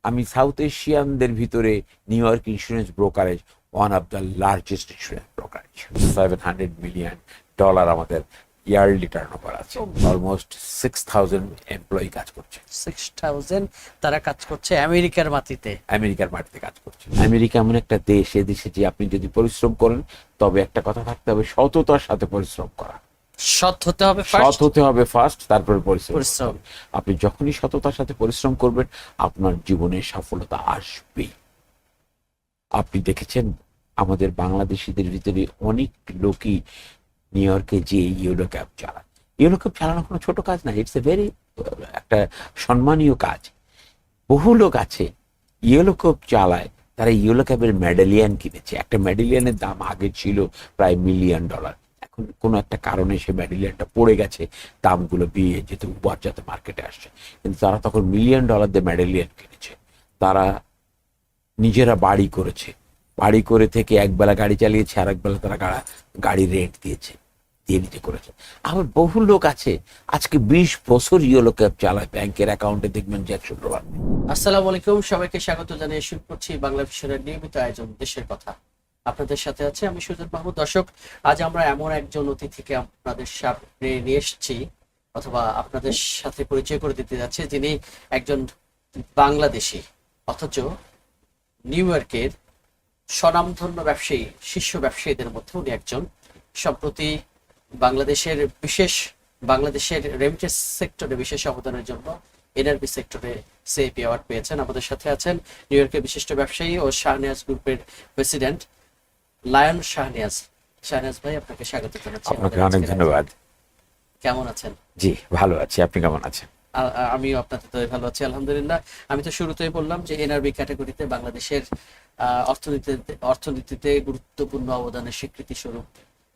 আমি সাউথ এশিয়ানদের ভিতরে new York insurance brokerage one of the largest insurance brokerage. $700 million আমাদের yearly turn over আছে। Almost 6,000 employee কাজ করছে। 6,000 তারা কাজ করছে আমেরিকার মাটিতে। আমেরিকার মাটিতে কাজ করছে। আমেরিকা এমন একটা দেশ, এ দেশে যে আপনি যদি পরিশ্রম করেন, তবে একটা কথা থাকতে হবে, সততার সাথে পরিশ্রম করা। সৎ হতে হবে সৎ হতে হবে ফার্স্ট, তারপরে পরিশ্রম করতে পরিশ্রম। হবে। আপনি যখনই সততার সাথে পরিশ্রম করবেন, আপনার জীবনে সফলতা আসবেই। আপনি দেখেছেন আমাদের বাংলাদেশিদের ভিতরে অনেক লোকই নিউ ইয়র্কে যে ইয়েলো ক্যাব চালায়। ইয়েলো ক্যাব চালানো কোনো ছোট কাজ না, ইটস এ ভেরি একটা সম্মানীয় কাজ। বহু লোক আছে ইয়েলো ক্যাব চালায়, তারা ইয়েলো ক্যাবের মেডেলিয়ান কিনেছে। একটা মেডেলিয়ানের দাম আগে ছিল প্রায় $1,000,000। এখন কোনো একটা কারণে সে মেডেলিয়ানটা পড়ে গেছে, দামগুলো বিয়ে যেহেতু বর্জাতে মার্কেটে আসছে, কিন্তু তারা তখন $1,000,000 দিয়ে মেডেলিয়ান কিনেছে। তারা নিজেরা বাড়ি করেছে, বাড়ি করে থেকে একবেলা গাড়ি চালিয়েছে, আর একবেলা তারা গাড়ি রেন্ট দিয়েছে, দিয়ে নিজে করেছে। আবার বহু লোক আছে আজকে 20 বছর ইয়েলো ক্যাব চালায়, ব্যাংকের অ্যাকাউন্টে দেখবেন যে $100। আসসালামু আলাইকুম, সবাইকে স্বাগত জানিয়ে শুরু করছি বাংলা ভিশনের নিয়মিত আয়োজন দেশের কথা। আপনাদের সাথে আছে আমি সুজন মাহমুদ। দর্শক, আজ আমরা এমন একজন অতিথিকে আপনাদের সামনে নিয়ে এসেছি, অথবা আপনাদের সাথে পরিচয় করে দিতে যাচ্ছি, যিনি একজন বাংলাদেশি, অথচ নিউ ইয়র্কের স্বনামধন্য ব্যবসায়ী, শীর্ষ ব্যবসায়ীদের মধ্যে উনি একজন। সম্প্রতি বাংলাদেশের রেমিটেন্স সেক্টরে বিশেষ অবদানের জন্য এনআরবি সেক্টরে সিআইপি অ্যাওয়ার্ড পেয়েছেন। আমাদের সাথে আছেন নিউ ইয়র্কের বিশিষ্ট ব্যবসায়ী ও শাহনিয়াজ গ্রুপের প্রেসিডেন্ট লায়ন শাহনিয়াজ। শাহনিয়াজ ভাই, আপনাকে স্বাগত জানাচ্ছি। আপনাকে অনেক ধন্যবাদ। কেমন আছেন? জি, ভালো আছি, আপনি কেমন আছেন? আমিও আপনাদের তো ভালো আছি, আলহামদুলিল্লাহ। আমি তো শুরুতেই বললাম যে এনআরবি ক্যাটাগরিতে বাংলাদেশের অর্থনীতিতে গুরুত্বপূর্ণ অবদানের স্বীকৃতি স্বরূপ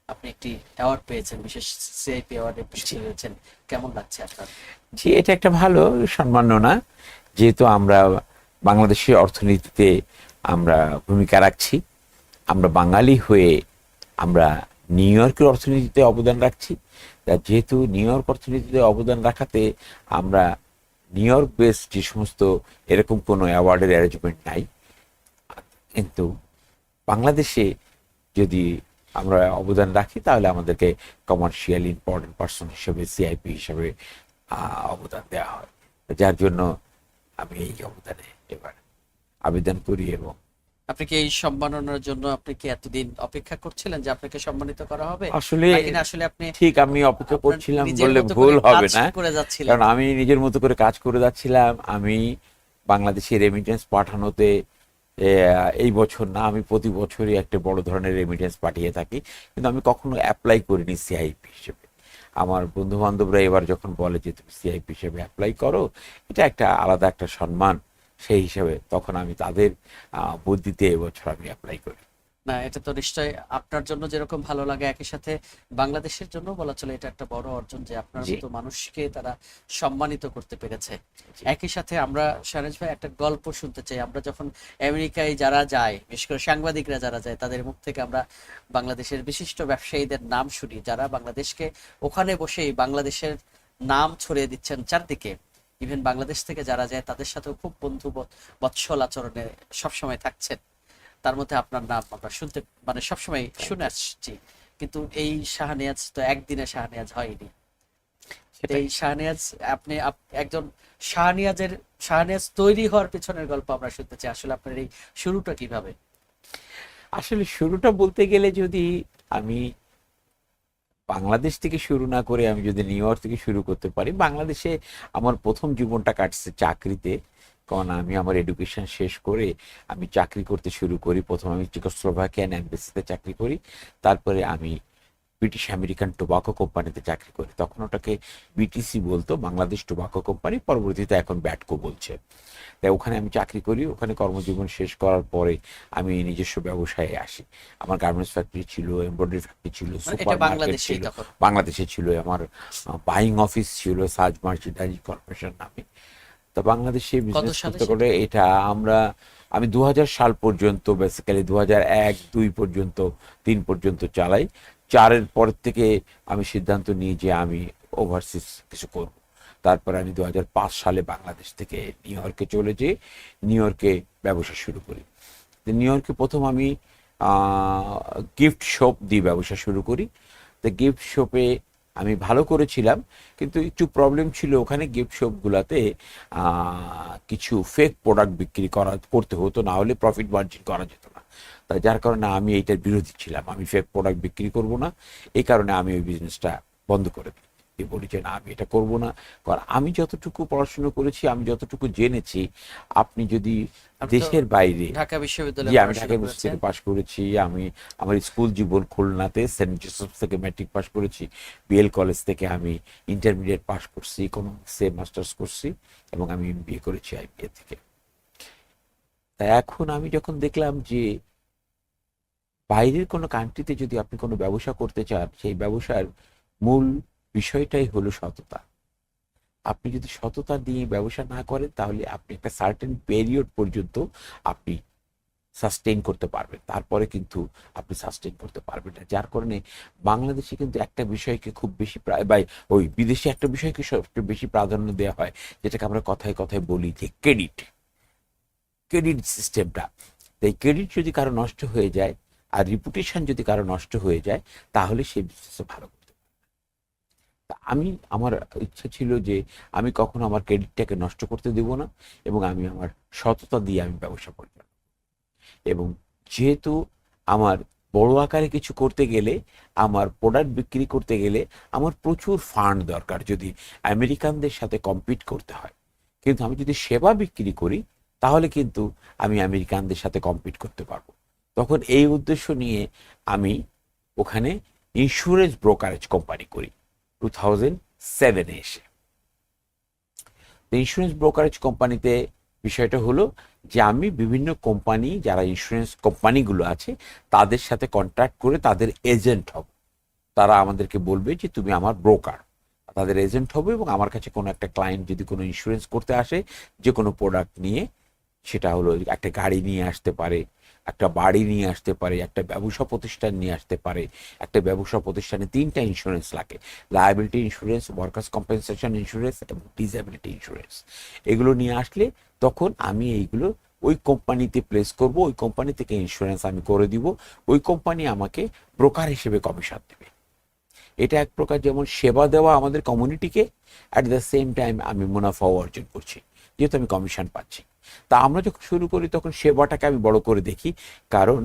আপনি একটি অ্যাওয়ার্ড পেয়েছেন, বিশেষ সিআইপি অ্যাওয়ার্ডে পুরস্কৃত হয়েছেন। কেমন লাগছে আপনার? জি, এটা একটা ভালো সম্মাননা, যেহেতু আমরা বাংলাদেশের অর্থনীতিতে আমরা ভূমিকা রাখছি। আমরা বাঙালি হয়ে আমরা নিউ ইয়র্কের অর্থনীতিতে অবদান রাখছি। যেহেতু নিউ ইয়র্ক অর্থনীতিতে অবদান রাখাতে আমরা নিউ ইয়র্ক বেস যে সমস্ত এরকম কোনো অ্যাওয়ার্ডের অ্যারেঞ্জমেন্ট নাই, কিন্তু বাংলাদেশে যদি আমরা অবদান রাখি তাহলে আমাদেরকে কমার্শিয়াল ইম্পর্টেন্ট পার্সন হিসেবে, সিআইপি হিসেবে অবদান দেওয়া হয়। যার জন্য আমি এই অবদানে এবার আবেদন করি। এবং আপনি কি এই সম্মাননার জন্য আপনি কি এতদিন অপেক্ষা করছিলেন যে আপনাকে সম্মানিত করা হবে? আসলে নাকি না আসলে আপনি ঠিক আমি অপেক্ষা আপনার করছিলাম নিজের বললে মতো ভুল করে হবে কাজ না, করে যাচ্ছিলেন? কারণ আমি নিজের মতো করে কাজ করে যাচ্ছিলাম। আমি বাংলাদেশে রেমিটেন্স পাঠানোতে এই বছর না, আমি প্রতি বছরই একটা বড় ধরনের রেমিটেন্স পাঠিয়ে থাকি, কিন্তু আমি কখনো অ্যাপ্লাই করিনি সিআইপি হিসেবে। আমার বন্ধু বান্ধবরা এবার যখন বলে যে তুমি সিআইপি হিসেবে অ্যাপ্লাই করো, এটা একটা আলাদা একটা সম্মান, সেই হিসাবে তখন আমি তাদের বুদ্ধিতে এবছর আমি অ্যাপ্লাই করি। না, এটা তো নিশ্চয়ই আপনার জন্য যেরকম ভালো লাগে, একই সাথে বাংলাদেশের জন্য বলা চলে এটা একটা বড় অর্জন যে আপনার জি। মতো মানুষকে তারা সম্মানিত করতে পেরেছে। জি। একই সাথে আমরা শাহনেজ ভাই একটা গল্প শুনতে চাই। আমরা যখন আমেরিকায় যারা যায়, বিশেষ করে সাংবাদিকরা যারা যায়, তাদের মুখ থেকে আমরা বাংলাদেশের বিশিষ্ট ব্যবসায়ীদের নাম শুনি, যারা বাংলাদেশকে ওখানে বসেই বাংলাদেশের নাম ছড়িয়ে দিচ্ছেন চারদিকে। ইভেন বাংলাদেশ থেকে যারা যায় তাদের সাথেও খুব বন্ধু বৎসল আচরণে সবসময় থাকছেন। তার মধ্যে আপনার নাম আমরা শুনতে মানে সবসময় শুনে আসছি, কিন্তু এই শাহনিয়াজ তো একদিনে শাহনিয়াজ হয়নি। এই শাহনিয়াজ একজন শাহনিয়াজ তৈরি হওয়ার পিছনের গল্প আমরা শুনতে চাই। আসলে আপনার এই শুরুটা কিভাবে? আসলে শুরুটা বলতে গেলে, যদি আমি বাংলাদেশ থেকে শুরু না করে আমি যদি নিউ ইয়র্ক থেকে শুরু করতে পারি, বাংলাদেশে আমার প্রথম জীবনটা কাটছে চাকরিতে। কারণ আমি আমার এডুকেশন শেষ করে আমি চাকরি করতে শুরু করি। প্রথম আমি চেকোস্লোভাকিয়ান এমবেসিতে চাকরি করি, তারপরে আমি ব্রিটিশ আমেরিকান টোবাকো কোম্পানিতে চাকরি করি। তখন ওটাকে বিটিসি বলতো, বাংলাদেশ টোবাকো কোম্পানি, পরবর্তীতে এখন ব্যাটকো বলছে। তাই ওখানে আমি চাকরি করি। ওখানে কর্মজীবন শেষ করার পরে আমি নিজস্ব ব্যবসায়ে আসি। আমার গার্মেন্টস ফ্যাক্টরি ছিল, এমব্রয়ডারি ফ্যাক্টরি ছিল, মানে সুপার এটা মার্কেট বাংলাদেশেই ছিল, তখন? বাংলাদেশে ছিল। আমার বাইং অফিস ছিল সাজ মার্চেন্ডাইজিং কর্পোরেশন নামে। তো বাংলাদেশে কত বিজনেস সালে করতে সেটা? করে এটা আমি 2000 সাল পর্যন্ত, বেসিক্যালি 2001, 2 পর্যন্ত, 3 পর্যন্ত চালাই। 4-এর পর থেকে আমি সিদ্ধান্ত নিই যে আমি ওভারসিজ কিছু করব। তারপর আমি 2005 সালে বাংলাদেশ থেকে নিউ ইয়র্কে চলে যেয়ে নিউ ইয়র্কে ব্যবসা শুরু করি। তো নিউ ইয়র্কে প্রথম আমি গিফট শপ দিয়ে ব্যবসা শুরু করি। তো গিফট শপে আমি ভালো করেছিলাম, কিন্তু একটু প্রবলেম ছিল ওখানে গিফট শপগুলোতে কিছু ফেক প্রোডাক্ট বিক্রি করতে হতো, না হলে প্রফিট মার্জিন করা যেত না। তাই যার কারণে আমি এইটার বিরোধী ছিলাম, আমি ফেক প্রোডাক্ট বিক্রি করব না। এই কারণে আমি ওই বিজনেসটা বন্ধ করে দিই, বলি যে না, আমি এটা করব না। কারণ আমি যতটুকু পড়াশোনা করেছি, আমি যতটুকু জেনেছি, আপনি যদি আপনি তো দেশের বাইরে, ঢাকা জি বিশ্ববিদ্যালয়ে আমি ঢাকা পড়াশোনা ইউনিভার্সিটি করেছেন। থেকে পাশ করেছি। আমি আমার স্কুল জীবন খুলনাতে সেন্ট জোসেফ থেকে ম্যাট্রিক পাশ করেছি। বিএল কলেজ থেকে আমি ইন্টারমিডিয়েট পাশ করছি, ইকোনমিক্সে মাস্টার্স করছি, এবং আমি এমবিএ করেছি আইবিএ থেকে। তা এখন আমি যখন দেখলাম যে বাইরের কোনো কান্ট্রিতে যদি আপনি কোনো ব্যবসা করতে চান, সেই ব্যবসার মূল বিষয়টাই হলো সততা। আপনি যদি সততা দিয়ে ব্যবসা না করেন, তাহলে আপনি একটা সার্টেন পিরিয়ড পর্যন্ত আপনি সাস্টেইন করতে পারবেন, তারপরে কিন্তু আপনি সাস্টেইন করতে পারবেন না। যার কারণে বাংলাদেশে কিন্তু একটা বিষয়কে খুব বেশি ওই বিদেশে একটা বিষয়কে সবচেয়ে বেশি প্রাধান্য দেওয়া হয়, যেটাকে আমরা কথায় কথায় বলি যে ক্রেডিট, ক্রেডিট সিস্টেমটা। তাই ক্রেডিট যদি কারো নষ্ট হয়ে যায়, আর রিপুটেশন যদি কারো নষ্ট হয়ে যায়, তাহলে সেই বিজনেসে ভালো করতে পারে। তা আমি, আমার ইচ্ছা ছিল যে আমি কখনো আমার ক্রেডিটটাকে নষ্ট করতে দেব না, এবং আমি আমার সততা দিয়ে আমি ব্যবসা পরিচালনা। এবং যেহেতু আমার বড় আকারে কিছু করতে গেলে, আমার প্রোডাক্ট বিক্রি করতে গেলে আমার প্রচুর ফান্ড দরকার, যদি আমেরিকানদের সাথে কম্পিট করতে হয়। কিন্তু আমি যদি সেবা বিক্রি করি, তাহলে কিন্তু আমি আমেরিকানদের সাথে কম্পিট করতে পারবো। তখন এই উদ্দেশ্য নিয়ে আমি ওখানে ইন্স্যুরেন্স ব্রোকারেজ কোম্পানি করি 2007-এ এসে। ইন্স্যুরেন্স ব্রোকারেজ কোম্পানিতে বিষয়টা হলো যে আমি বিভিন্ন কোম্পানি, যারা ইন্স্যুরেন্স কোম্পানিগুলো আছে, তাদের সাথে কন্ট্যাক্ট করে তাদের এজেন্ট হব। তারা আমাদেরকে বলবে যে তুমি আমার ব্রোকার, তাদের এজেন্ট হবে, এবং আমার কাছে কোনো একটা ক্লায়েন্ট যদি কোনো ইন্স্যুরেন্স করতে আসে, যে কোনো প্রোডাক্ট নিয়ে, সেটা হলো একটা গাড়ি নিয়ে আসতে পারে, একটা বাড়ি নিয়ে আসতে পারে, একটা ব্যবসা প্রতিষ্ঠান নিয়ে আসতে পারে। একটা ব্যবসা প্রতিষ্ঠানে 3টা ইন্স্যুরেন্স লাগে: liability insurance, workers compensation insurance এবং ডিসএবিলিটি ইন্স্যুরেন্স। এগুলো নিয়ে আসলে তখন আমি এইগুলো ওই কোম্পানিতে প্লেস করব, ওই কোম্পানি থেকে ইন্স্যুরেন্স আমি করে দিব, ওই কোম্পানি আমাকে ব্রোকার হিসেবে কমিশন দেবে। এটা এক প্রকার যেমন সেবা দেওয়া আমাদের কমিউনিটিকে, অ্যাট দ্য সেম টাইম আমি মুনাফাও অর্জন করছি, যেহেতু আমি কমিশন পাচ্ছি। তা আমরা যখন শুরু করি, তখন সেবাটাকে আমি বড় করে দেখি। কারণ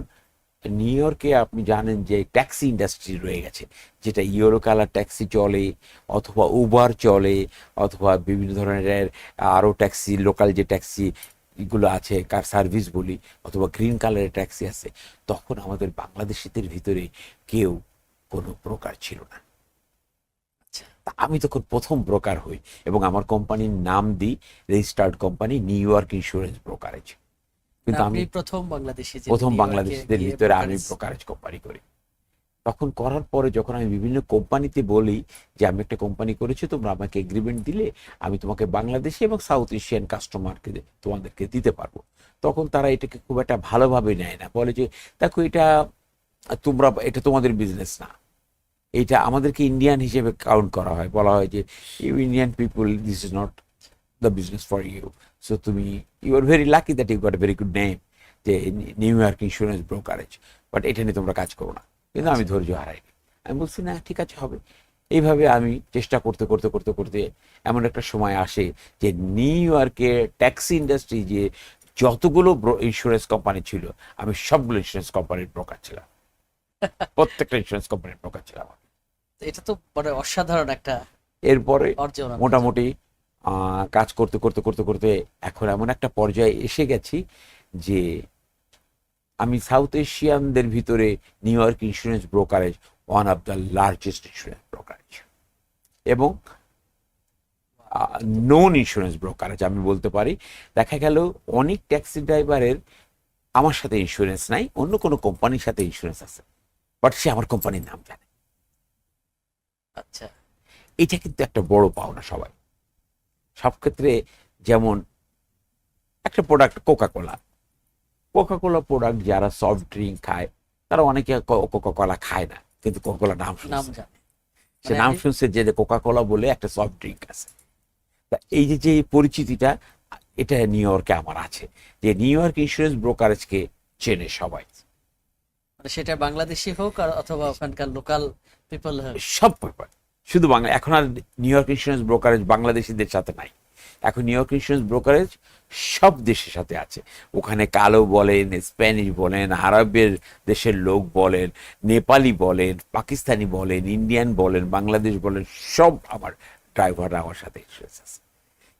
নিউ ইয়র্কে আপনি জানেন যে ট্যাক্সি ইন্ডাস্ট্রি রয়ে গেছে, যেটা ইয়েলো কালার ট্যাক্সি চলে, অথবা উবার চলে, অথবা বিভিন্ন ধরনের আরও ট্যাক্সি, লোকাল যে ট্যাক্সি এগুলো আছে, কার সার্ভিস বলি, অথবা গ্রিন কালারের ট্যাক্সি আছে। তখন আমাদের বাংলাদেশিদের ভিতরে কেউ কোনো ব্রোকার ছিল না। আচ্ছা, তা আমি তখন প্রথম ব্রোকার হই, এবং আমার কোম্পানির নাম দিই registered company new York insurance brokerage. মানে কিন্তু আপনি আমি প্রথম বাংলাদেশি যিনি প্রথম নিউ ইয়র্কে বাংলাদেশিদের গিয়ে ভিতরে আমি ব্রোকারেজ। ব্রোকারেজ কোম্পানি করি। তখন করার পরে যখন আমি বিভিন্ন কোম্পানিতে বলি যে আমি একটা কোম্পানি করেছি, তোমরা আমাকে এগ্রিমেন্ট দিলে আমি তোমাকে বাংলাদেশি এবং সাউথ এশিয়ান কাস্টমারকে তোমাদেরকে দিতে পারবো, তখন তারা এটাকে খুব একটা ভালোভাবে নেয় না। বলে যে দেখো, এটা তোমাদের বিজনেস না, এটা আমাদেরকে ইন্ডিয়ান হিসেবে কাউন্ট করা হয়। বলা হয় যে you Indian people, this is not the business for you. So you are very lucky that you got a very good name, যে New York insurance brokerage, but এটা নিয়ে তোমরা কাজ করো না। কিন্তু আমি আচ্ছা, ধৈর্য হারাইনি, আমি বলছি না, ঠিক আছে, হবে। এইভাবে আমি চেষ্টা করতে করতে করতে করতে এমন একটা সময় আসে যে নিউ ইয়র্কে ট্যাক্সি ইন্ডাস্ট্রি যে যতগুলো ইন্স্যুরেন্স কোম্পানি ছিল, আমি সবগুলো ইন্স্যুরেন্স কোম্পানির ব্রোকার ছিলাম, প্রত্যেকটা ইন্স্যুরেন্স কোম্পানির ব্রোকার ছিলাম। তো এটা তো মানে অসাধারণ একটা এরপরে অর্জন আপনার জন্য। মোটামুটি কাজ করতে করতে করতে করতে এখন এমন একটা পর্যায়ে এসে গেছি যে আমি সাউথ এশিয়ানদের ভিতরে new York insurance brokerage one of the largest insurance brokerage, এবং নন ইন্স্যুরেন্স ব্রোকারেজ আমি বলতে পারি। দেখা গেল অনেক ট্যাক্সি ড্রাইভারের আমার সাথে ইন্স্যুরেন্স নাই, অন্য কোনো কোম্পানির সাথে ইন্স্যুরেন্স আছে, বাট সে আমার কোম্পানির নাম জানে। আচ্ছা, এটা কিন্তু একটা বড় পাওনা সবাই সব ক্ষেত্রে। যেমন একটা product coca cola, coca cola product যারা সফট ড্রিঙ্ক খায়, তারা অনেকে কোকা কোলা খায় না, কিন্তু কোকা কোলা নাম নাম শুনছে। জানে। সে মানে নাম আপনি শুনছে যে কোকা কোলা বলে একটা সফট ড্রিঙ্ক আছে। তা এই যে যে পরিচিতিটা, এটা নিউ ইয়র্কে আমার আছে, যে নিউ ইয়র্ক ইন্স্যুরেন্স ব্রোকারেজকে চেনে সবাই। মানে সেটা বাংলাদেশি হোক আর অথবা ওখানকার লোকাল পিপল হোক। সব ব্যাপার, শুধু বাংলা। এখন আর নিউ ইয়র্ক ইন্স্যুরেন্স ব্রোকারেজ বাংলাদেশিদের সাথে নাই, এখন নিউ ইয়র্ক ইন্স্যুরেন্স ব্রোকারেজ সব দেশের সাথে আছে। ওখানে কালো বলেন, স্প্যানিশ বলেন, আরবের দেশের লোক বলেন, নেপালি বলেন, পাকিস্তানি বলেন, ইন্ডিয়ান বলেন, বাংলাদেশ বলেন, সব আমার ড্রাইভাররা আমার সাথে ইন্স্যুরেন্স আছে।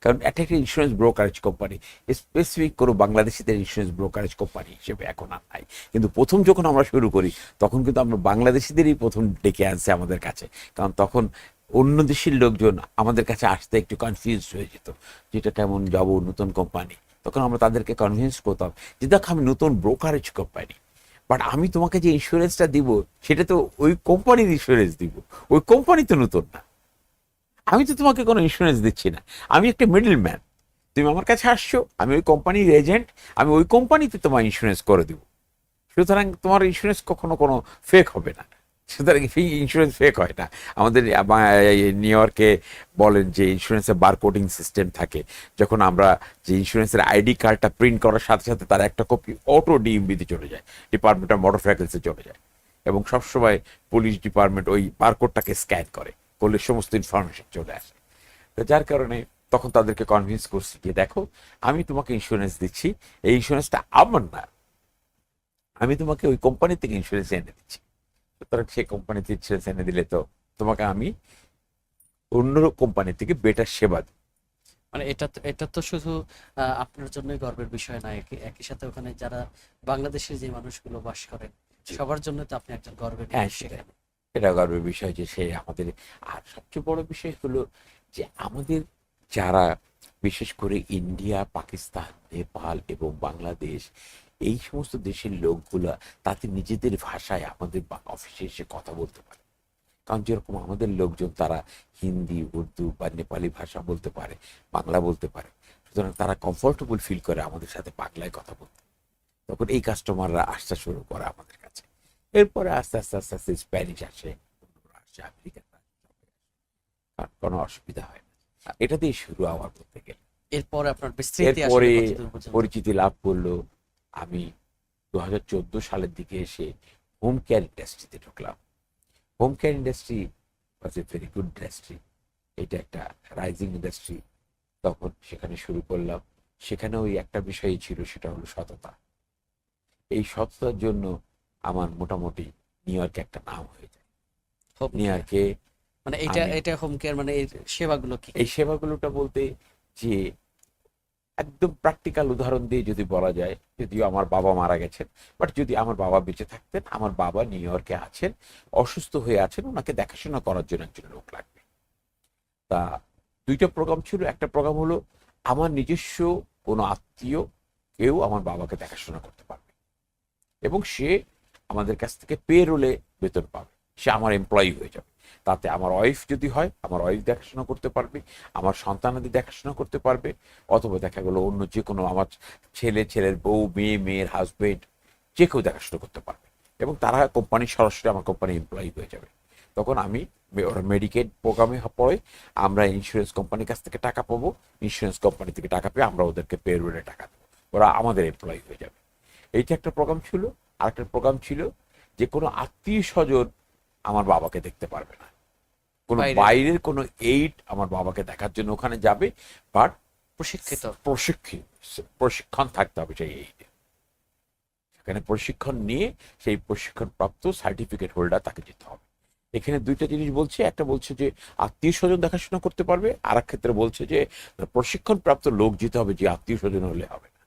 কারণ এটা একটা ইন্স্যুরেন্স ব্রোকারেজ কোম্পানি, স্পেসিফিক কোনো বাংলাদেশিদের ইন্স্যুরেন্স ব্রোকারেজ কোম্পানি হিসেবে এখন আর নাই। কিন্তু প্রথম যখন আমরা শুরু করি তখন কিন্তু আমরা বাংলাদেশিদেরই প্রথম ডেকে আনছে আমাদের কাছে, কারণ তখন অন্য দেশের লোকজন আমাদের কাছে আসতে একটু কনফিউজ হয়ে যেত, যেটা কেমন যাব নতুন কোম্পানি। তখন আমরা তাদেরকে কনভিন্স করতাম যে দেখো আমি নতুন ব্রোকারেজ কোম্পানি, বাট আমি তোমাকে যে ইন্স্যুরেন্সটা দিব সেটা তো ওই কোম্পানির ইন্স্যুরেন্স দিব, ওই কোম্পানি তো নতুন না, আমি তো তোমাকে কোনো ইন্স্যুরেন্স দিচ্ছি না, আমি একটা মিডল ম্যান। তুমি আমার কাছে আসছো, আমি ওই কোম্পানির এজেন্ট, আমি ওই কোম্পানিতে তোমার ইন্স্যুরেন্স করে দিব। সুতরাং তোমার ইন্স্যুরেন্স কখনো কোনো ফেক হবে না। সুতরাং ইন্স্যুরেন্স ফেক হয় না। আমাদের নিউ ইয়র্কে বলেন যে ইন্স্যুরেন্সের বারকোডিং সিস্টেম থাকে, যখন আমরা যে ইন্স্যুরেন্সের আইডি কার্ডটা প্রিন্ট করার সাথে সাথে তার একটা কপি অটো ডিএমবিতে চলে যায়, ডিপার্টমেন্ট অফ মোটর ভেহিকলসে চলে যায়, এবং সবসময় পুলিশ ডিপার্টমেন্ট ওই বারকোডটাকে স্ক্যান করলে সমস্ত ইনফরমেশন চলে আসে। তো যার কারণে তখন তাদেরকে কনভিন্স করছি যে দেখো আমি তোমাকে ইন্স্যুরেন্স দিচ্ছি, এই ইন্স্যুরেন্সটা আমার না, আমি তোমাকে ওই কোম্পানি থেকে ইন্স্যুরেন্স এনে দিচ্ছি। সুতরাং সেই কোম্পানিতে ইন্স্যুরেন্স এনে দিলে তো তোমাকে আমি অন্য কোম্পানি থেকে বেটার সেবা দিই। মানে এটা তো শুধু আপনার জন্যই গর্বের বিষয় না, একই সাথে ওখানে যারা বাংলাদেশের যে মানুষগুলো বাস করেন সবার জন্য তো আপনি একজন গর্বের হ্যাঁ, মানুষ সেটাই, সেখানে। এটা গর্বের বিষয় যে সে আমাদের। আর সবচেয়ে বড় বিষয় হলো যে আমাদের যারা বিশেষ করে ইন্ডিয়া, পাকিস্তান, নেপাল এবং বাংলাদেশ, এই সমস্ত দেশের লোকগুলা তাদের নিজেদের ভাষায় আমাদের অফিসে এসে কথা বলতে পারে। কারণ যেরকম আমাদের লোকজন তারা হিন্দি, উর্দু বা নেপালি ভাষা বলতে পারে, বাংলা বলতে পারে, সুতরাং তারা কমফোর্টেবল ফিল করে আমাদের সাথে বাংলায় কথা বলতে। তখন এই কাস্টমাররা আসতে শুরু করে আমাদের কাছে। এরপরে আস্তে আস্তে আস্তে আস্তে স্প্যানিশ আসে, অন্যরা আসে, আমেরিকান আসে, আর কোনো অসুবিধা হয় না। এটা দিয়ে শুরু আমার বলতে গেলে। এরপর আপনার বিস্তৃতি আসলে এরপরে কতদূর পর্যন্ত? পরিচিতি লাভ করলো, আমি 2014 সালের দিকে এসে হোম কেয়ার ইন্ডাস্ট্রিতে ঢুকলাম। হোম কেয়ার ইন্ডাস্ট্রি ওয়াজ এ ভেরি গুড ইন্ডাস্ট্রি, এটা একটা রাইজিং ইন্ডাস্ট্রি। তখন সেখানে শুরু করলাম। সেখানে ওই একটা বিষয়ই ছিল, সেটা হলো সততা। এই সততার জন্য আমার মোটামুটি নিউ ইয়র্কে একটা নাম হয়ে যায়। হোম নিউ কেয়ার ইয়র্কে মানে এটা আমি এটা হোম কেয়ার মানে এর সেবাগুলো কি এই কি? সেবাগুলোটা বলতে যে একদম প্র্যাকটিক্যাল উদাহরণ দিয়ে যদি বলা যায়, যদিও আমার বাবা মারা গেছেন, বাট যদি আমার বাবা বেঁচে থাকতেন, আমার বাবা নিউ ইয়র্কে আছেন, অসুস্থ হয়ে আছেন, ওনাকে দেখাশোনা করার জন্য একজন লোক লাগবে। তা দুইটা প্রোগ্রাম ছিল। একটা প্রোগ্রাম হলো আমার নিজস্ব কোনো আত্মীয় কেউ আমার বাবাকে দেখাশোনা করতে পারবে, এবং সে আমাদের কাছ থেকে পে রোলে বেতন পাবে, সে আমার এমপ্লয়ি হয়ে যাবে। তাতে আমার ওয়াইফ যদি হয়, আমার ওয়াইফ দেখাশোনা করতে পারবে, আমার সন্তানাদি দেখাশোনা করতে পারবে, অথবা দেখা গেলো অন্য যে কোনো আমার ছেলে, ছেলের বউ, মেয়ে, মেয়ের হাজবেন্ড, যে কেউ দেখাশোনা করতে পারবে, এবং তারা কোম্পানি সরাসরি আমার কোম্পানি এমপ্লয়ি হয়ে যাবে। তখন আমি ওরা মেডিকেড প্রোগ্রামে পড়ে আমরা ইন্স্যুরেন্স কোম্পানির কাছ থেকে টাকা পাবো, ইন্স্যুরেন্স কোম্পানি থেকে টাকা পেয়ে আমরা ওদেরকে পে রোলে টাকা দেবো, ওরা আমাদের এমপ্লয়ি হয়ে যাবে। এইটা একটা প্রোগ্রাম ছিল। আর একটা প্রোগ্রাম ছিল যে কোনো আত্মীয় স্বজন আমার বাবাকে দেখতে পারবে না, কোনো বাইরের বাইরের কোনো এইড আমার বাবাকে দেখার জন্য ওখানে যাবে, বাট প্রশিক্ষিত? প্রশিক্ষণ থাকতে হবে সেই এইডে। সেখানে প্রশিক্ষণ নিয়ে সেই প্রশিক্ষণ প্রাপ্ত সার্টিফিকেট হোল্ডার তাকে যেতে হবে। এখানে দুইটা জিনিস বলছে, একটা বলছে যে আত্মীয় স্বজন দেখাশোনা করতে পারবে, আর এক ক্ষেত্রে বলছে যে প্রশিক্ষণ প্রাপ্ত লোক যেতে হবে, যে আত্মীয় স্বজন হলে হবে না,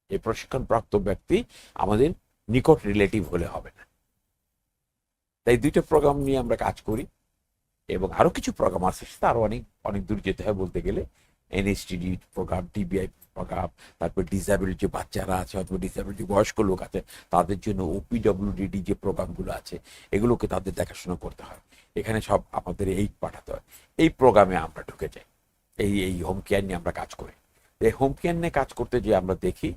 এই প্রশিক্ষণ প্রাপ্ত ব্যক্তি আমাদের নিকট রিলেটিভ হলে হবে না। তাই দুইটা প্রোগ্রাম নিয়ে আমরা কাজ করি, এবং আরো কিছু প্রোগ্রাম আছে, সেটা আরো অনেক অনেক দূর যেতে হয় বলতে গেলে। এনএসটিডি প্রোগ্রাম, টিবিআই প্রোগ্রাম, তারপর ডিসেবিলিটি যে বাচ্চারা আছে অথবা ডিসেবিলিটি বয়স্ক লোক আছে তাদের জন্য ওপিডব্লিউডিডি যে প্রোগ্রামগুলো আছে, এগুলোকে তাদের দেখাশোনা করতে হয়। এখানে সব আমাদের এইড পাঠাতে হয়। এই প্রোগ্রামে আমরা ঢুকে যাই, এই হোম কেয়ার নিয়ে আমরা কাজ করি। এই হোম কেয়ার নিয়ে কাজ করতে যে আমরা দেখি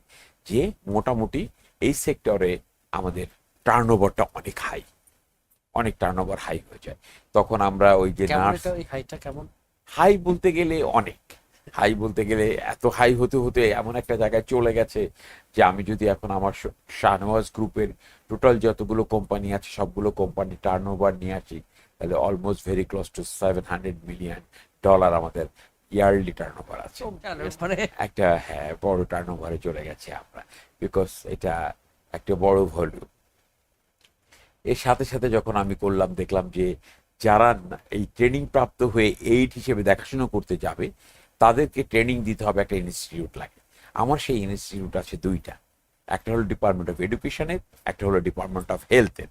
যে মোটামুটি এই সেক্টরে আমাদের টার্নওভারটা অনেক হাই, অনেক টার্নওভার হাই হয়ে যায়। তখন আমরা ওই যে কেমন নার্স, এটা, ওই হাইটা কেমন? হাই বলতে গেলে অনেক, হাই বলতে গেলে এত হাই হতে হতে এমন একটা জায়গায় চলে গেছে যে আমি যদি এখন আমার শাহনওয়াজ গ্রুপের টোটাল যতগুলো কোম্পানি আছে সবগুলো কোম্পানি টার্নওভার নিয়ে আসি, তাহলে almost very close two $700 million আমাদের ইয়ারলি টার্নওভার আছে। মানে একটা, হ্যাঁ, বড় টার্নওভারে চলে গেছে আমরা, বিকজ এটা একটা বড় ভলিউম। এর সাথে সাথে যখন আমি করলাম দেখলাম যে যারা এই ট্রেনিং প্রাপ্ত হয়ে এইড হিসেবে দেখাশোনা করতে যাবে তাদেরকে ট্রেনিং দিতে হবে, একটা ইনস্টিটিউট লাগে। আমার সেই ইনস্টিটিউট আছে দুইটা, একটা হলো ডিপার্টমেন্ট অফ এডুকেশনের, একটা হলো ডিপার্টমেন্ট অফ হেলথের।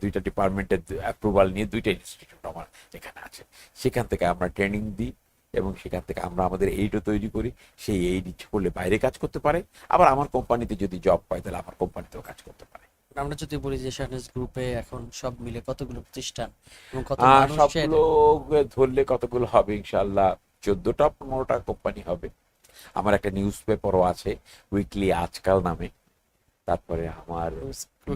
দুইটা ডিপার্টমেন্টের অ্যাপ্রুভাল নিয়ে দুইটা ইনস্টিটিউট আমার এখানে আছে। সেখান থেকে আমরা ট্রেনিং দিই এবং সেখান থেকে আমরা আমাদের এইডও তৈরি করি। সেই এইড ইচ্ছে করলে বাইরে কাজ করতে পারে, আবার আমার কোম্পানিতে যদি জব পায় তাহলে আমার কোম্পানিতেও কাজ করতে পারে। আমরা যদি বলি যে শাহনাজ গ্রুপে এখন সব মিলে কতগুলো প্রতিষ্ঠান এবং কত মানুষের সবগুলো ধরলে কতগুলো হবে, ইনশাল্লাহ 14টা-15টা কোম্পানি হবে। আমার একটা নিউজ পেপারও আছে, উইকলি আজকাল নামে। তারপরে আমার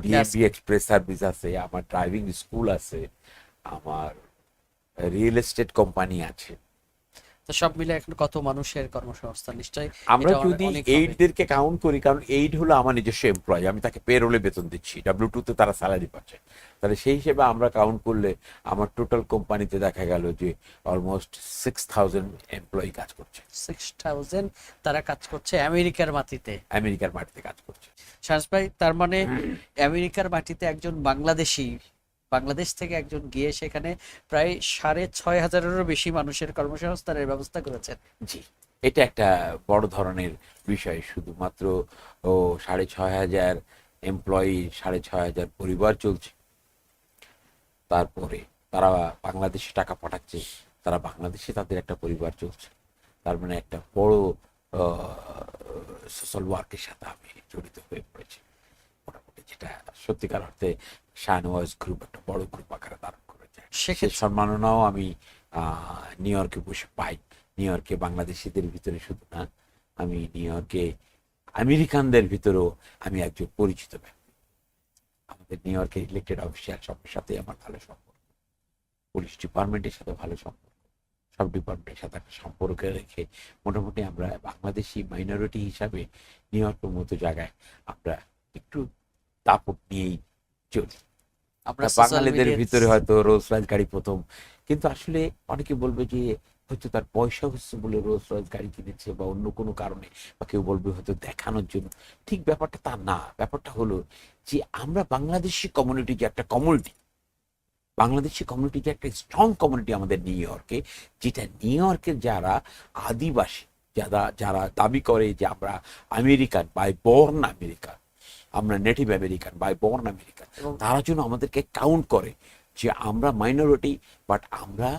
ডিএমবি এক্সপ্রেস সার্ভিস আছে, আমার ড্রাইভিং স্কুল আছে, আমার রিয়েল এস্টেট কোম্পানি আছে। তো সব মিলে এখন কত মানুষের কর্মসংস্থান নিশ্চয়ই আমরা এটা যদি অনেক হবে। এইডদেরকে কাউন্ট করি, কারণ এইড হলো আমার নিজস্ব এমপ্লয়, আমি তাকে পেরোলে বেতন দিচ্ছি, W2 তে তারা স্যালারি পাচ্ছে, তাহলে সেই হিসেবে আমরা কাউন্ট করলে আমার টোটাল কোম্পানিতে দেখা গেল যে অলমোস্ট 6000 এমপ্লয়ি কাজ করছে। 6000 তারা কাজ করছে আমেরিকার মাটিতে। আমেরিকার মাটিতে কাজ করছে। শাহনাজ ভাই, তার মানে আমেরিকার মাটিতে একজন বাংলাদেশি, বাংলাদেশ থেকে একজন গিয়ে সেখানে প্রায় 6500-এরও বেশি মানুষের কর্মসংস্থানের ব্যবস্থা করেছেন। জি, এটা একটা বড় ধরনের বিষয়। শুধুমাত্র 6500 এমপ্লয়ি, 6500 পরিবার চলছে। তারপরে তারা বাংলাদেশে টাকা পাঠাচ্ছে, তারা বাংলাদেশে তাদের একটা পরিবার চলছে। তার মানে একটা বড় সোশ্যাল ওয়ার্কের সাথে আমি জড়িত হয়ে পড়েছি মোটামুটি, যেটা সত্যিকার অর্থে শাহনওয়াজ গ্রুপ একটা বড় গ্রুপ আকারে ধারণ করেছে। সে সেক্ষেত্রে সম্মাননাও আমি নিউ ইয়র্কে বসে পাই। নিউ ইয়র্কে বাংলাদেশিদের ভিতরে শুধু না, আমি নিউ ইয়র্কে আমেরিকানদের ভিতরেও আমি একজন পরিচিত ব্যক্তি। আমাদের নিউ ইয়র্কের ইলেক্টেড অফিসিয়াল সবার সাথে আমার ভালো সম্পর্ক, পুলিশ ডিপার্টমেন্টের সাথে ভালো সম্পর্ক, সব ডিপার্টমেন্টের সাথে একটা সম্পর্ক রেখে মোটামুটি আমরা বাংলাদেশি মাইনরিটি হিসাবে নিউ ইয়র্কের মতো জায়গায় আমরা একটু দাপট নিয়েই চলি। আমরা বাঙালিদের ভিতরে হয়তো রোলস রয়েস গাড়ি প্রথম, কিন্তু আসলে অনেকে বলবে যে হয়তো তার পয়সা হচ্ছে বলে রোলস রয়েস গাড়ি কিনেছে, বা অন্য কোনো কারণে, বা কেউ বলবে হয়তো দেখানোর জন্য। ঠিক ব্যাপারটা তা না। ব্যাপারটা হলো যে আমরা বাংলাদেশি কমিউনিটি, যে একটা কমিউনিটি, বাংলাদেশি কমিউনিটি যে একটা স্ট্রং কমিউনিটি আমাদের নিউ ইয়র্কে, যেটা নিউ ইয়র্কের যারা আদিবাসী, যারা যারা দাবি করে যে আমরা আমেরিকান বাই বর্ন আমেরিকান, আমরা native American by born American, তারা যেন আমাদেরকে কাউন্ট করে যে আমরা মাইনরিটি, বাট আমরা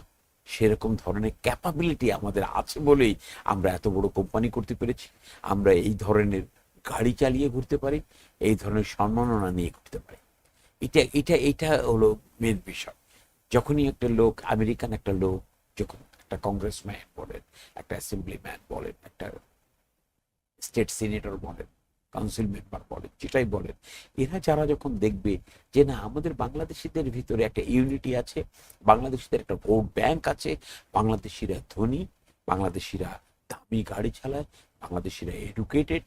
সেরকম ধরনের ক্যাপাবিলিটি আমাদের আছে বলেই আমরা এত বড় কোম্পানি করতে পেরেছি। আমরা এই ধরনের গাড়ি চালিয়ে ঘুরতে পারি, এই ধরনের সম্মাননা নিয়ে ঘুরতে পারি। এটা এটা এটা হলো মেন বিষয়। যখনই একটা লোক, আমেরিকান একটা লোক, যখন একটা কংগ্রেসম্যান বলেন, একটা অ্যাসেম্বলিম্যান বলেন, একটা স্টেট সিনেটর বলেন, কাউন্সিল মেম্বার বলেন, যেটাই বলেন, এরা যারা যখন দেখবে যে না, আমাদের বাংলাদেশিদের ভিতরে একটা ইউনিটি আছে, বাংলাদেশিদের একটা ভোট ব্যাংক আছে, বাংলাদেশিরা ধনী, বাংলাদেশিরা দামি গাড়ি চালায়, বাংলাদেশিরা এডুকেটেড,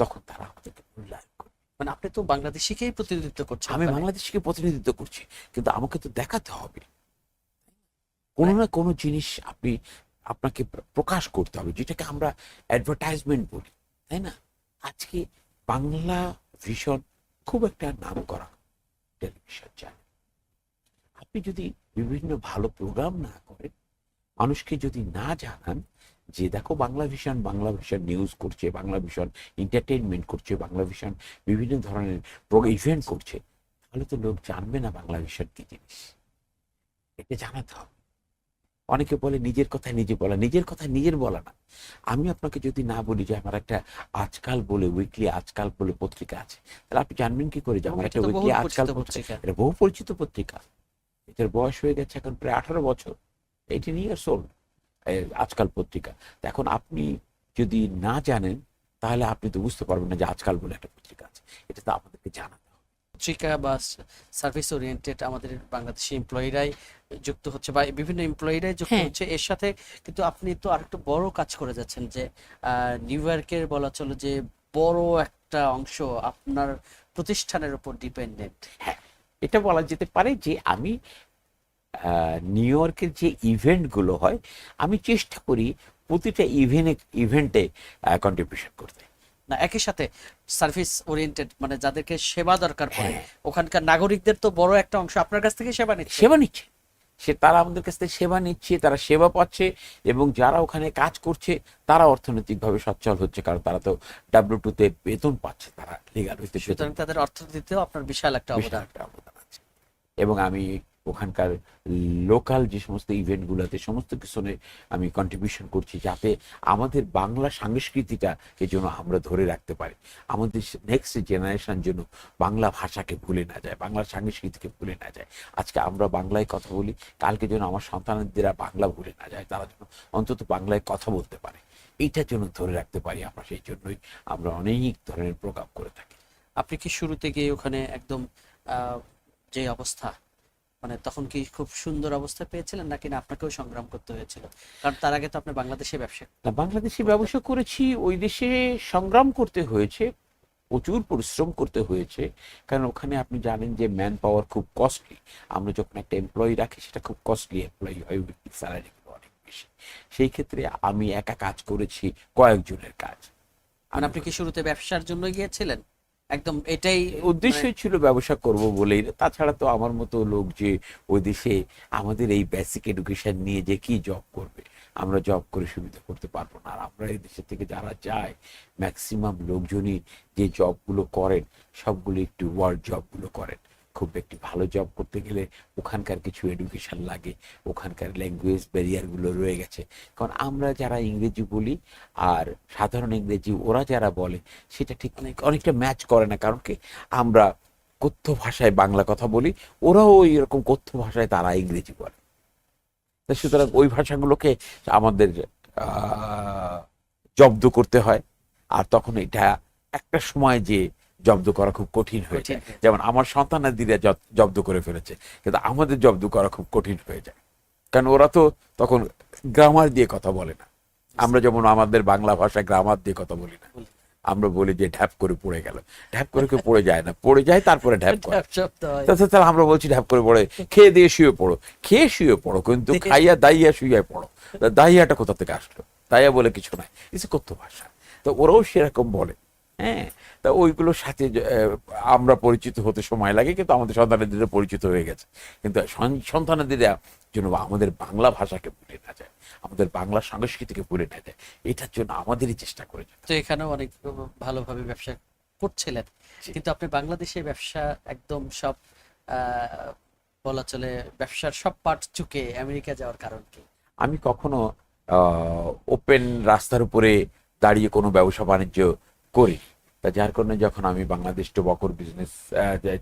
তখন তারা আমাদেরকে মূল্যায়ন করে। মানে আপনি তো বাংলাদেশিকেই প্রতিনিধিত্ব করছেন আমি ওখানে। বাংলাদেশকে প্রতিনিধিত্ব করছি, কিন্তু আমাকে তো দেখাতে হবে কোনো না কোনো জিনিস। আপনাকে প্রকাশ করতে হবে, যেটাকে আমরা অ্যাডভার্টাইজমেন্ট বলি, তাই না? আজকে বাংলা ভিশন খুব একটা নাম করা টেলিভিশন চ্যানেল। আপনি যদি বিভিন্ন ভালো প্রোগ্রাম না করেন, মানুষকে যদি না জানান যে দেখো বাংলা ভিশন নিউজ করছে, বাংলা ভিশন এন্টারটেইনমেন্ট করছে, বাংলা ভিশন বিভিন্ন ধরনের ইভেন্ট করছে, তাহলে তো লোক জানবে না বাংলা ভিশন কি জিনিস। এটা জানাতে হবে। অনেকে বলে নিজের কথা নিজে বলা, নিজের কথা নিজের বলা না। আমি আপনাকে যদি না বলি যে আমার একটা আজকাল বলে, উইকলি আজকাল বলে পত্রিকা আছে, তাহলে আপনি জানবেন কি করে যে আমার একটা উইকলি আজকাল পত্রিকা? এটা বহু পরিচিত পত্রিকা, এটার বয়স হয়ে গেছে এখন প্রায় 18 বছর, 18 ইয়ার্স ওল্ড আজকাল পত্রিকা। এখন আপনি যদি না জানেন, তাহলে আপনি তো বুঝতে পারবেন না যে আজকাল বলে একটা পত্রিকা আছে। এটা তো আপনাদেরকে জানাতে হবে। পত্রিকা বা সার্ভিস ওরিয়েন্টেড আমাদের বাংলাদেশি এমপ্লয়িরাই যুক্ত হচ্ছে বা বিভিন্ন এমপ্লয়িরাই যুক্ত হ্যাঁ, হচ্ছে এর সাথে, কিন্তু আপনি তো আরেকটু বড় কাজ করে যাচ্ছেন যে নিউ ইয়র্কের বলা চলে যে বড় একটা অংশ আপনার প্রতিষ্ঠানের উপর ডিপেন্ডেন্ট। হ্যাঁ, এটা বলা যেতে পারে যে আমি নিউ ইয়র্কের যে ইভেন্টগুলো হয় আমি চেষ্টা করি প্রতিটা ইভেন্টে কন্ট্রিবিউশন করতে। না, একই সাথে সার্ভিস ওরিয়েন্টেড মানে যাদেরকে সেবা দরকার পড়ে হ্যাঁ, ওখানকার নাগরিকদের তো বড় একটা অংশ আপনার কাছ থেকে সেবা নিচ্ছে। সেবা নিচ্ছে, তারা আমাদের কাছ থেকে সেবা নিচ্ছে, তারা সেবা পাচ্ছে, এবং যারা ওখানে কাজ করছে তারা অর্থনৈতিকভাবে সচ্ছল হচ্ছে, কারণ তারা তো W2 তে বেতন পাচ্ছে, তারা লিগাল হইতে বেতন সুতরাং তাদের অর্থনীতিতেও আপনার বিশাল একটা বিশাল অবদান। একটা অবদান আছে। এবং আমি ওখানকার লোকাল যে সমস্ত ইভেন্টগুলোতে সমস্ত কিছুতে আমি কন্ট্রিবিউশন করছি, যাতে আমাদের বাংলা সংস্কৃতিটা এই জন্য আমরা ধরে রাখতে পারি, আমাদের নেক্সট জেনারেশন যেন বাংলা ভাষাকে ভুলে না যায়, বাংলা সংস্কৃতিকে ভুলে না যায়। আজকে আমরা বাংলায় কথা বলি, কালকে যেন আমার সন্তানদেরা বাংলা ভুলে না যায়, তারা যেন অন্তত বাংলায় কথা বলতে পারে, এইটার জন্য ধরে রাখতে পারি আমরা। সেই জন্যই আমরা অনেক ধরনের প্রোগ্রাম করে থাকি। আপনি কি শুরুতে গিয়ে ওখানে একদম আহ, যে অবস্থা মানে তখন কি খুব সুন্দর অবস্থা পেয়েছিলেন নাকি না আপনাকেও সংগ্রাম করতে হয়েছিল? কারণ তার আগে তো আপনি বাংলাদেশে ব্যবসা না, বাংলাদেশে করতেন। ব্যবসা করেছি, ওই দেশে সংগ্রাম করতে হয়েছে, প্রচুর পরিশ্রম করতে হয়েছে, কারণ ওখানে আপনি জানেন যে ম্যান পাওয়ার খুব কস্টলি। আমরা যখন একটা এমপ্লয়ি রাখি সেটা খুব কস্টলি এমপ্লয়ি হয়, স্যালারি অনেক বেশি। সেই ক্ষেত্রে আমি একা কাজ করেছি কয়েকজনের কাজ। মানে আমি আপনি কি শুরুতে ব্যবসার জন্য গিয়েছিলেন একদম এটাই মানে? উদ্দেশ্যই ছিল ব্যবসা করব বলেই, তাছাড়া তো আমার মতো লোক যে ওই দেশে আমাদের এই বেসিক এডুকেশন নিয়ে যে কি জব করবে, আমরা জব করে সুবিধা করতে পারবো না। আর আমরা এই দেশের থেকে যারা যায় ম্যাক্সিমাম লোকজনই যে জবগুলো করেন সবগুলো একটু ওয়ার্ড জবগুলো করেন। খুব একটি ভালো জব করতে গেলে ওখানকার কিছু এডুকেশন লাগে, ওখানকার ল্যাঙ্গুয়েজ ব্যারিয়ারগুলো রয়ে গেছে। কারণ আমরা যারা ইংরেজি বলি আর সাধারণ ইংরেজি ওরা যারা বলে সেটা ঠিক অনেকটা ম্যাচ করে না, কারণ কি আমরা কথ্য ভাষায় বাংলা কথা বলি, ওরাও এরকম কথ্য ভাষায় তারা ইংরেজি বলে। তা সুতরাং ওই ভাষাগুলোকে আমাদের আহ, জব্দ করতে হয়। আর তখন এটা একটা সময় যে জব্দ করা খুব কঠিন হয়ে কঠিন যায়, হয়ে যায়। যেমন আমার সন্তানাদিরা জব্দ করে ফেলেছে, কিন্তু আমাদের জব্দ করা খুব কঠিন হয়ে যায়, কারণ ওরা তো তখন গ্রামার দিয়ে কথা বলে না। আমরা যেমন আমাদের বাংলা ভাষায় গ্রামার দিয়ে কথা বলি না, আমরা বলি যে ঢ্যাপ করে পড়ে গেল। ঢ্যাপ করে কেউ পড়ে যায় না, পড়ে যায় তারপরে ঢ্যাপ করে। সব তো হয়। তাহলে আমরা বলছি ঢ্যাপ করে পড়ে, খেয়ে দিয়ে শুয়ে পড়ো, খেয়ে শুয়ে পড়ো, কিন্তু খাইয়া দাইয়া শুয়ে পড়ো। তা দাইয়াটা কোথা থেকে আসলো? দাইয়া বলে কিছু নাই, কিছু কথ্য ভাষা, তো ওরাও সেরকম বলে। হ্যাঁ, তা ওইগুলোর সাথে আমরা পরিচিত হতে সময় লাগে, কিন্তু আমাদের সন্তানাদিরা পরিচিত হয়ে গেছে। কিন্তু সন্তানাদিরা যেন আমাদের বাংলা ভাষাকে ভুলে না যায়, আমাদের বাংলা সংস্কৃতিকে ভুলে না যায়, এটার জন্য আমাদেরই চেষ্টা করে যেতে তো এখানেও অনেক ভালোভাবে ব্যবসা করছিলেন, হবে। কিন্তু আপনি বাংলাদেশে ব্যবসা একদম সব আহ, বলা চলে ব্যবসার সব পার্ট চুকে আমেরিকা যাওয়ার কারণ কি? আমি কখনো ওপেন রাস্তার উপরে দাঁড়িয়ে কোনো ব্যবসা বাণিজ্য করি। তা যার কারণে যখন আমি বাংলাদেশ টোবাকোর বিজনেস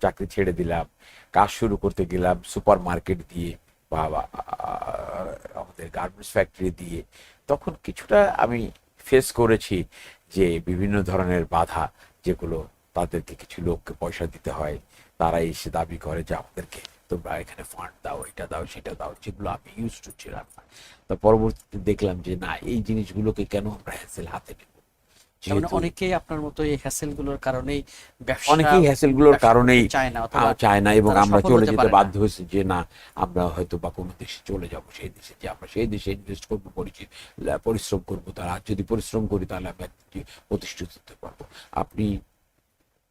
চাকরি ছেড়ে দিলাম, কাজ শুরু করতে গেলাম সুপার মার্কেট দিয়ে বা আমাদের গার্মেন্টস ফ্যাক্টরি দিয়ে, তখন কিছুটা আমি ফেস করেছি যে বিভিন্ন ধরনের বাধা, যেগুলো তাদেরকে কিছু লোককে পয়সা দিতে হয়, তারা এসে দাবি করে যে আমাদেরকে তোমরা এখানে ফান্ড দাও, এটা দাও, সেটা দাও, যেগুলো আমি ইউজ টু ছিলাম না। তো পরবর্তীতে দেখলাম যে না, এই জিনিসগুলোকে কেন আমরা হ্যাসেল হাতে নেব, তার মানে যেহেতু অনেকেই আপনার মতো এই হ্যাসেল গুলোর কারণেই ব্যবসা অনেকেই হ্যাসেলগুলোর ব্যবসা কারণেই করতে চায় না অথবা চায় না, এবং তারা আমরা সফল চলে হতে যেতে পারে না। বাধ্য হয়েছি যে না, আমরা হয়তো বা কোনো দেশে চলে যাব, সেই দেশে যে আমরা সেই দেশে ইনভেস্ট করবো, পরিশ্রম করবো, তার আর যদি পরিশ্রম করি তাহলে আমরা প্রতিষ্ঠিত হতে পারবো। আপনি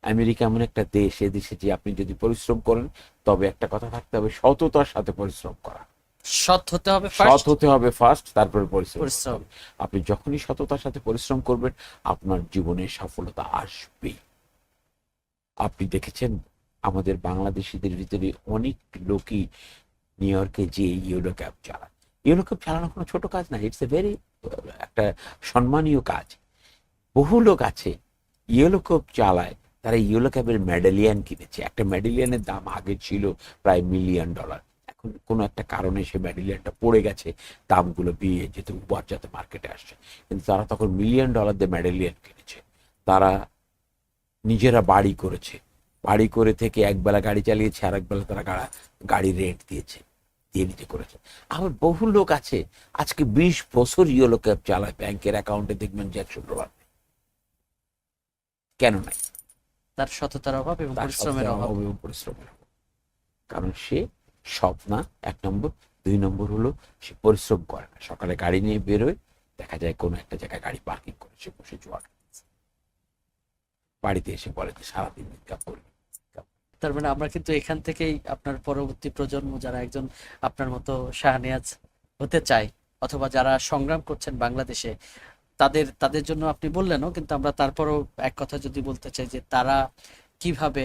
আমেরিকা এমন একটা দেশ, এ দেশে যে আপনি যদি পরিশ্রম করেন, তবে একটা কথা থাকতে হবে, সততার সাথে পরিশ্রম করা। সৎ হতে হবে সৎ ফার্স্ট, হতে হবে ফার্স্ট, তারপরে পরিশ্রম করতে পরিশ্রম। হবে। আপনি যখনই সততার সাথে পরিশ্রম করবেন, আপনার জীবনে সফলতা আসবেই। আপনি দেখেছেন আমাদের বাংলাদেশিদের ভিতরে অনেক লোকই নিউ ইয়র্কে যে ইয়েলো ক্যাব চালায়। ইয়েলো ক্যাব চালানো কোনো ছোট কাজ না, ইটস এ ভেরি একটা সম্মানীয় কাজ। বহু লোক আছে ইয়েলো ক্যাব চালায়, তারা ইয়েলো ক্যাবের মেডেলিয়ান কিনেছে। একটা মেডেলিয়ানের দাম আগে ছিল প্রায় $1,000,000। এখন কোনো একটা কারণে সে মেডেলিয়ানটা পড়ে গেছে, দামগুলো বিয়ে যেহেতু উবার যাতে মার্কেটে আসছে, কিন্তু তারা তখন $1,000,000 দিয়ে মেডেলিয়ান কিনেছে। তারা নিজেরা বাড়ি করেছে, বাড়ি করে থেকে একবেলা গাড়ি চালিয়েছে, আর একবেলা তারা গাড়ি রেন্ট দিয়েছে, দিয়ে নিজে করেছে। আবার বহু লোক আছে আজকে 20 বছর ইয়েলো ক্যাব চালায়, ব্যাংকের অ্যাকাউন্টে দেখবেন যে $100 নেই। কেন নাই? তার সততার অভাব এবং তার পরিশ্রমের অভাব। এবং পরিশ্রমের অভাব। কারণ সে সৎ না, 1 নম্বর। 2 নম্বর হলো সে পরিশ্রম করে না। সকালে গাড়ি নিয়ে বেরোয়, দেখা যায় কোনো একটা জায়গায় গাড়ি পার্কিং করে সে বসে জোয়ার খাচ্ছে। বাড়িতে এসে বলে যে সারাদিন ইনকাম করবে। তার মানে আমরা কিন্তু এখান থেকেই আপনার পরবর্তী প্রজন্ম যারা একজন আপনার মতো শাহনেওয়াজ হতে চায়, অথবা যারা সংগ্রাম করছেন বাংলাদেশে, তাদের তাদের জন্য আপনি বললেনও, কিন্তু আমরা তারপরও এক কথা যদি বলতে চাই যে তারা কিভাবে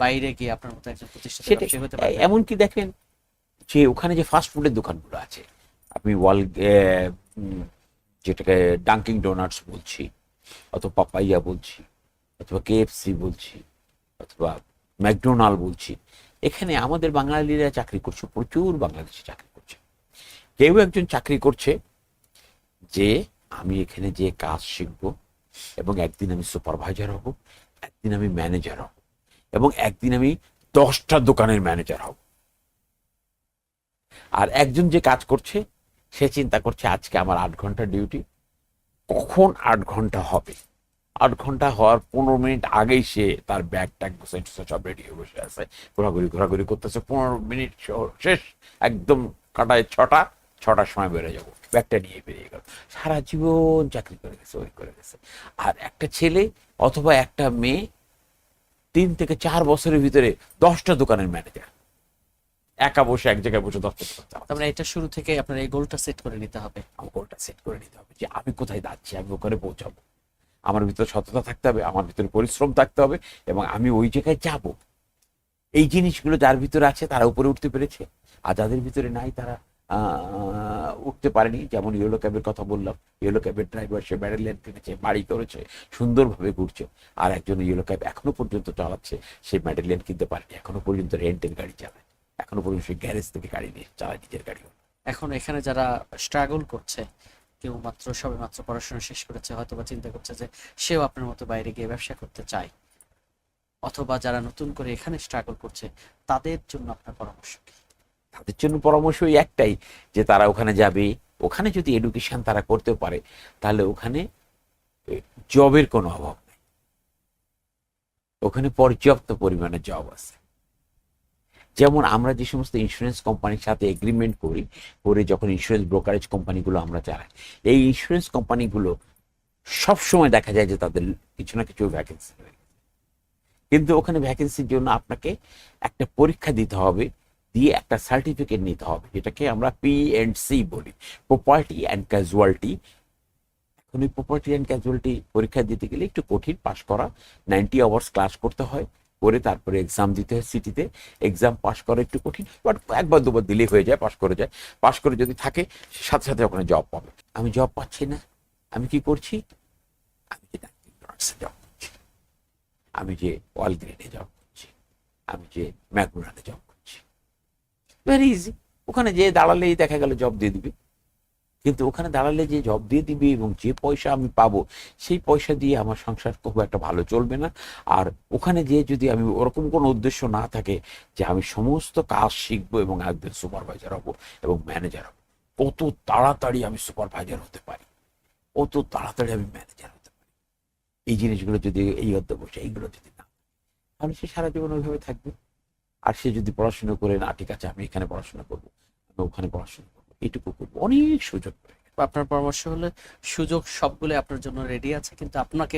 বাইরে গিয়ে আপনার মতো একজন প্রতিষ্ঠিত সেটা ব্যবসায়ী হতে পারবে। এমনকি দেখেন যে ওখানে যে ফাস্ট ফুডের দোকানগুলো আছে, আপনি যেটাকে ডাঙ্কিং ডোনাটস বলছি, অথবা পাপাইয়া বলছি, অথবা কেএফসি বলছি, অথবা ম্যাকডোনাল্ড বলছি, এখানে আমাদের বাঙালিরা চাকরি করছে, প্রচুর বাংলাদেশি চাকরি করছে। কেউ একজন চাকরি করছে যে আমি এখানে যে কাজ শিখবো, এবং একদিন আমি সুপারভাইজার হব, একদিন আমি ম্যানেজার হব, এবং একদিন আমি 10টা দোকানের ম্যানেজার হব। আর একজন যে কাজ করছে সে চিন্তা করছে আজকে আমার 8 ঘন্টা ডিউটি, কখন 8 ঘন্টা হবে, 8 ঘন্টা হওয়ার 15 মিনিট আগেই সে তার ব্যাগ ট্যাগ সব রেডি হয়ে বসে আছে, ঘোরাঘুরি করতেছে। 15 মিনিট শেষ, একদম কাটায় 6টার সময় বেরোয় যাবো, ব্যাগটা নিয়ে বেরিয়ে গেল। সারা জীবন চাকরি করে গেছে, ওই করে গেছে। আর একটা ছেলে অথবা একটা মেয়ে 3 থেকে 4 বছরের ভিতরে 10টা দোকানের ম্যানেজার, একা বসে এক জায়গায় বসে 10টা দোকান চালাচ্ছে। তার মানে এটা শুরু থেকে আপনার এই গোলটা সেট করে নিতে হবে। আমার গোলটা সেট করে নিতে হবে যে আমি কোথায় যাচ্ছি, আমি ওখানে পৌঁছাবো। আমার ভিতরে সততা থাকতে হবে, আমার ভিতরে পরিশ্রম থাকতে হবে, এবং আমি ওই জায়গায় যাব। এই জিনিসগুলো যার ভিতরে আছে তারা উপরে উঠতে পেরেছে, আর যাদের ভিতরে নাই তারা উঠতে পারেনি। যেমন ইয়েলো ক্যাবের কথা বললাম, ইয়েলো ক্যাবের ড্রাইভার, সে ব্যারেল কিনেছে, বাড়ি করেছে, সুন্দরভাবে ঘুরছে। আর একজন ইয়েলো ক্যাব এখনো পর্যন্ত চালাচ্ছে, সে মেডেলিয়ান কিনতে পারেনি, এখনো পর্যন্ত রেন্টের গাড়ি চালায়, এখনো পর্যন্ত সে গ্যারেজ থেকে গাড়ি নিয়ে চালায়, নিজের গাড়ি। এখন এখানে যারা স্ট্রাগল করছে, কেউ মাত্র সবে মাত্র পড়াশোনা শেষ করেছে, হয়তো বা চিন্তা করছে যে সেও আপনার মতো বাইরে গিয়ে ব্যবসা করতে চায়, অথবা যারা নতুন করে এখানে স্ট্রাগল করছে, তাদের জন্য আপনার পরামর্শ কি? তাদের জন্য পরামর্শ ওই একটাই, যে তারা ওখানে যাবে, ওখানে যদি এডুকেশন তারা করতে পারে, তাহলে ওখানে জবের কোনো অভাব নেই, ওখানে পর্যাপ্ত পরিমাণে জব আছে। যেমন আমরা যে সমস্ত ইন্স্যুরেন্স কোম্পানির সাথে এগ্রিমেন্ট করি, করে যখন ইন্স্যুরেন্স ব্রোকারেজ কোম্পানিগুলো আমরা চালাই, এই ইন্স্যুরেন্স কোম্পানিগুলো সবসময় দেখা যায় যে তাদের কিছু না কিছু ভ্যাকেন্সি রয়েছে। কিন্তু ওখানে ভ্যাকেন্সির জন্য আপনাকে একটা পরীক্ষা দিতে হবে, দিয়ে একটা সার্টিফিকেট নিতে হবে, যেটাকে আমরা P&C বলি, প্রপার্টি অ্যান্ড ক্যাজুয়ালিটি। এখন এই প্রপার্টি অ্যান্ড ক্যাজুয়ালিটি পরীক্ষা দিতে গেলে একটু কঠিন, পাশ করা, 90 আওয়ার্স ক্লাস করতে হয়, করে তারপরে এক্সাম দিতে হয় সিটিতে। এক্সাম পাশ করা একটু কঠিন, বাট একবার দুবার দিলেই হয়ে যায়, পাশ করে যায়। পাশ করে যদি থাকে, সাথে সাথে ওখানে জব পাবে। আমি জব পাচ্ছি না, আমি কি করছি? আমি যে জব করছি, আমি যে ওয়ালগ্রিনে জব করছি, আমি যে ম্যাকডোনাল্ডে জব করছি, ভেরি ইজি। ওখানে যে দাঁড়ালেই দেখা গেল জব দিয়ে দিবে। কিন্তু ওখানে দাঁড়ালে যে জব দিয়ে দিবে এবং যে পয়সা আমি পাবো, সেই পয়সা দিয়ে আমার সংসার খুব একটা ভালো চলবে না। আর ওখানে যে যদি আমি ওরকম কোনো উদ্দেশ্য না থাকে যে আমি সমস্ত কাজ শিখবো এবং একদিন সুপারভাইজার হব এবং ম্যানেজার হব, কত তাড়াতাড়ি আমি সুপারভাইজার হতে পারি, কত তাড়াতাড়ি আমি ম্যানেজার হতে পারি, এই জিনিসগুলো যদি এই অধ্যবসে এইগুলো যদি না, তাহলে সে সারা জীবন ওইভাবে থাকবে। আর সে যদি পড়াশোনা করে, না ঠিক আছে আমি এখানে পড়াশোনা করবো, আমি ওখানে পড়াশোনা করবো, এইটুকু করবো, অনেক সুযোগ পেয়ে গেল। আপনার পরামর্শ হলে সুযোগ সবগুলো আপনার জন্য রেডি আছে, কিন্তু আপনাকে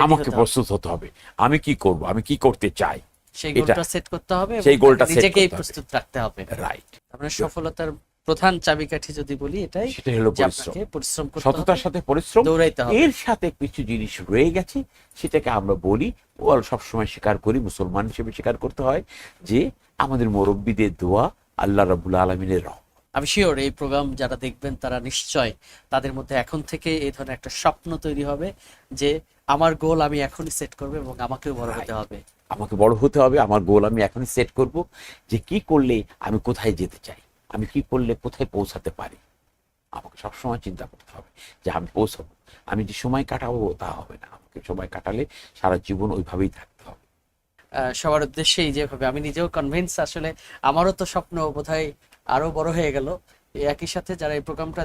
আমাকে প্রস্তুত হতে হবে, আমি কি করব, আমি কি করতে চাই, সেই এটা গোলটা সেট করতে হবে, সেই এবং গোলটা সেট নিজেকেই করতে হবে। প্রস্তুত রাখতে হবে। রাইট, আপনার সফলতার প্রধান চাবিকাঠি যদি বলি এটাই, সেটা হলো যে পরিশ্রম, আপনাকে পরিশ্রম করতে সততার হবে, সাথে পরিশ্রম। দৌড়াইতে হবে। এর সাথে কিছু জিনিস রয়ে গেছে, সেটাকে আমরা বলি, ও সবসময় স্বীকার করি, মুসলমান হিসেবে স্বীকার করতে হয়, যে আমাদের মুরব্বীদের দোয়া, আল্লাহ রাব্বুল আলামিনের রহমত। আমি শিওর এই প্রোগ্রাম যারা দেখবেন তারা নিশ্চয় তাদের মধ্যে এখন থেকে এই ধরনের একটা স্বপ্ন তৈরি হবে যে আমার গোল আমি এখনই সেট করবো এবং আমাকেও বড় হতে হবে। আমাকে বড় হতে হবে, আমার গোল আমি এখনই সেট করব, যে কি করলে আমি কোথায় যেতে চাই, আমি কি করলে কোথায় পৌঁছাতে পারি। আমাকে সবসময় চিন্তা করতে হবে যে আমি পৌঁছাবো, আমি যে সময় কাটাবো তা হবে না, আমাকে সময় কাটালে সারা জীবন ওইভাবেই থাকতে হবে। সবার উদ্দেশ্যেই যেভাবে আমি নিজেও কনভিন্স, আসলে আমারও তো স্বপ্ন বোধহয় আরো বড় হয়ে গেল। একই সাথে যারা এই প্রোগ্রামটা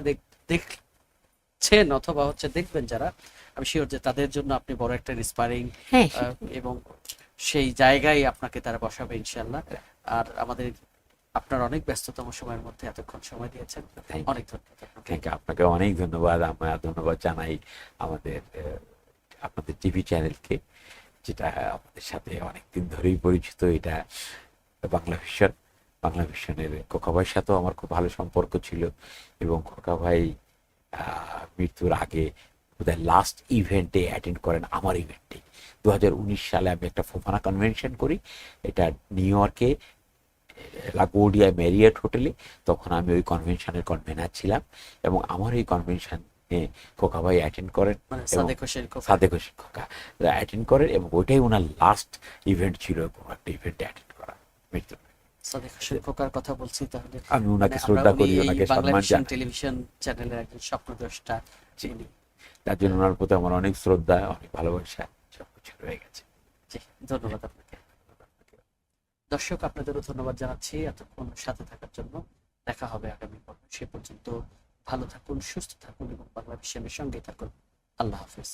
দেখছেন অথবা হচ্ছে দেখবেন যারা, আমি শিওর যে তাদের জন্য আপনি বড় একটা ইন্সপায়ারিং, হ্যাঁ, এবং সেই জায়গায় আপনাকে তারা বসাবে ইনশাল্লাহ। আর আমাদের আপনার অনেক ব্যস্ততম সময়ের মধ্যে এতক্ষণ সময় দিয়েছেন, থ্যাংক অনেক ধন্যবাদ আপনাকে। থ্যাংক ইউ, আপনাকে অনেক ধন্যবাদ। আমরা ধন্যবাদ জানাই আমাদের আপনাদের টিভি চ্যানেলকে, যেটা আমাদের সাথে অনেকদিন ধরেই পরিচিত। এটা বাংলা ভিশন। বাংলা ভিশনের খোকা ভাইয়ের সাথেও আমার খুব ভালো সম্পর্ক ছিল, এবং খোকা ভাই মৃত্যুর আগে বোধহয় লাস্ট ইভেন্টে অ্যাটেন্ড করেন আমার ইভেন্টে। 2019 সালে আমি একটা ফোফানা কনভেনশন করি, এটা নিউ ইয়র্কে লাগোডিয়া ম্যারিয়েট হোটেলে। তখন আমি ওই কনভেনশনের কনভেনার ছিলাম, এবং আমার এই কনভেনশনে খোকা ভাই অ্যাটেন্ড করেন, মানে এবং সাদেক হোসেন খোকা। সাদেক হোসেন খোকা অ্যাটেন্ড করেন, এবং ওইটাই ওনার লাস্ট ইভেন্ট ছিল, কোনো একটা ইভেন্টে অ্যাটেন্ড করা মৃত্যু। সাদেক হোসেন খোকার কথা বলছি তাহলে। আমি মানে ওনাকে আমরা শ্রদ্ধা উনি করি, এই ওনাকে বাংলা সম্মান ভিশন জানাই। টেলিভিশন চ্যানেলের একজন স্বপ্নদ্রষ্টা যিনি। তার জন্য ওনার প্রতি আমার অনেক শ্রদ্ধা, অনেক ভালোবাসা, সবকিছু রয়ে গেছে। জি, ধন্যবাদ আপনাকে। দর্শক, আপনাদেরও ধন্যবাদ জানাচ্ছি এতক্ষণ সাথে থাকার জন্য। দেখা হবে আগামী পর্বে, সে পর্যন্ত ভালো থাকুন, সুস্থ থাকুন এবং বাংলা ভিশনের সঙ্গে থাকুন। আল্লাহ হাফেজ।